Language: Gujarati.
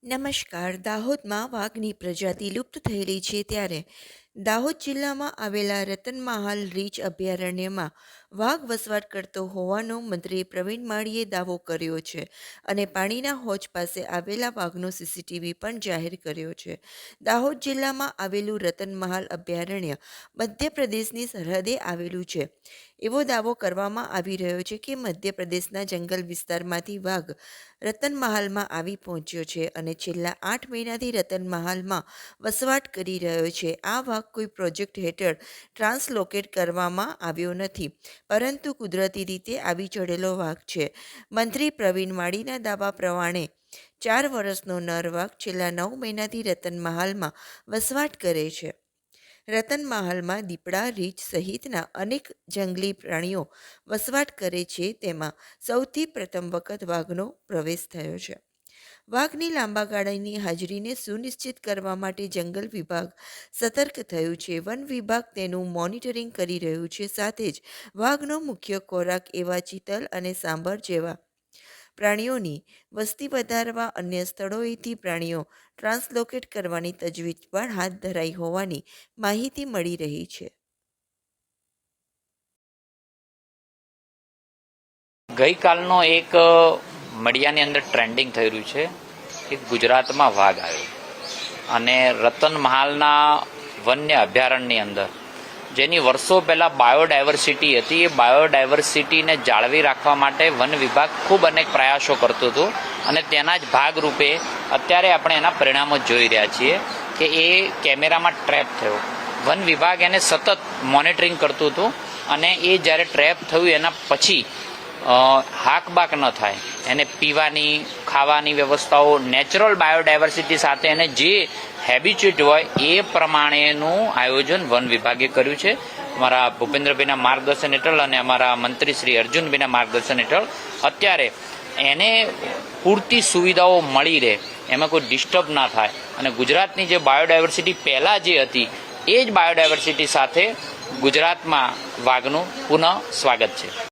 નમસ્કાર. દાહોદમાં વાઘની પ્રજાતિ લુપ્ત થયેલી છે ત્યારે દાહોદ જિલ્લામાં આવેલા રતનમહાલ રીંછ અભયારણ્યમાં વાઘ વસવાટ કરતો હોવાનો મંત્રી પ્રવીણ માળીએ દાવો કર્યો છે અને પાણીના હોજ પાસે આવેલા વાઘનો સીસીટીવી પણ જાહેર કર્યો છે. દાહોદ જિલ્લામાં આવેલું રતનમહાલ અભયારણ્ય મધ્યપ્રદેશની સરહદે આવેલું છે એવો દાવો કરવામાં આવી રહ્યો છે કે મધ્યપ્રદેશના જંગલ વિસ્તારમાંથી વાઘ રતનમહાલમાં આવી પહોંચ્યો છે અને છેલ્લા 8 મહિનાથી રતનમહાલમાં વસવાટ કરી રહ્યો છે. આ વાઘ કોઈ પ્રોજેક્ટ હેઠળ ટ્રાન્સલોકેટ કરવામાં આવ્યો નથી, પરંતુ કુદરતી રીતે આવી ચડેલો વાઘ છે. મંત્રી પ્રવીણ માળીના દાવા પ્રમાણે 4 વર્ષનો નર વાઘ છેલ્લા 9 મહિનાથી રતનમહાલમાં વસવાટ કરે છે. રતનમહાલમાં દીપડા, રીંછ સહિતના અનેક જંગલી પ્રાણીઓ વસવાટ કરે છે. તેમાં સૌથી પ્રથમ વખત વાઘનો પ્રવેશ થયો છે. વાઘની લાંબા ગાળાની હાજરીને સુનિશ્ચિત કરવા માટે જંગલ વિભાગ સતર્ક થયું છે. વન વિભાગ તેનું મોનિટરિંગ કરી રહ્યું છે. સાથે જ વાઘનો મુખ્ય ખોરાક એવા ચિતલ અને સાંભર જેવા પ્રાણીઓની વસ્તી વધારવા અન્ય સ્થળોએથી પ્રાણીઓ ટ્રાન્સલોકેટ કરવાની તજવીજ પણ હાથ ધરાઈ હોવાની માહિતી મળી રહી છે. ગઈકાલનો એક મીડિયાની અંદર ટ્રેન્ડિંગ થઈ રહ્યું છે કે ગુજરાતમાં વાઘ આવ્યો અને રતનમહાલના વન્ય અભયારણ્યની અંદર જેની વર્ષો પહેલાં બાયોડાયવર્સિટી હતી, એ બાયોડાયવર્સિટીને જાળવી રાખવા માટે વન વિભાગ ખૂબ અનેક પ્રયાસો કરતું હતું અને તેના જ ભાગરૂપે અત્યારે આપણે એના પરિણામો જોઈ રહ્યા છીએ કે એ કેમેરામાં ટ્રેપ થયો. વન વિભાગ એને સતત મોનિટરિંગ કરતું હતું અને એ જ્યારે ટ્રેપ થયું એના પછી હાકબાક ન થાય, એને પીવાની, ખાવાની વ્યવસ્થાઓ, નેચરલ બાયોડાયવર્સિટી સાથે એને જે હેબિચ્યુટ હોય એ પ્રમાણેનું આયોજન વન વિભાગે કર્યું છે. અમારા ભૂપેન્દ્રભાઈના માર્ગદર્શન હેઠળ અને અમારા મંત્રી શ્રી અર્જુનભાઈના માર્ગદર્શન હેઠળ અત્યારે એને પૂરતી સુવિધાઓ મળી રહે, એમાં કોઈ ડિસ્ટર્બ ના થાય અને ગુજરાતની જે બાયોડાયવર્સિટી પહેલાં જે હતી એ જ બાયોડાયવર્સિટી સાથે ગુજરાતમાં વાઘનું પુનઃ સ્વાગત છે.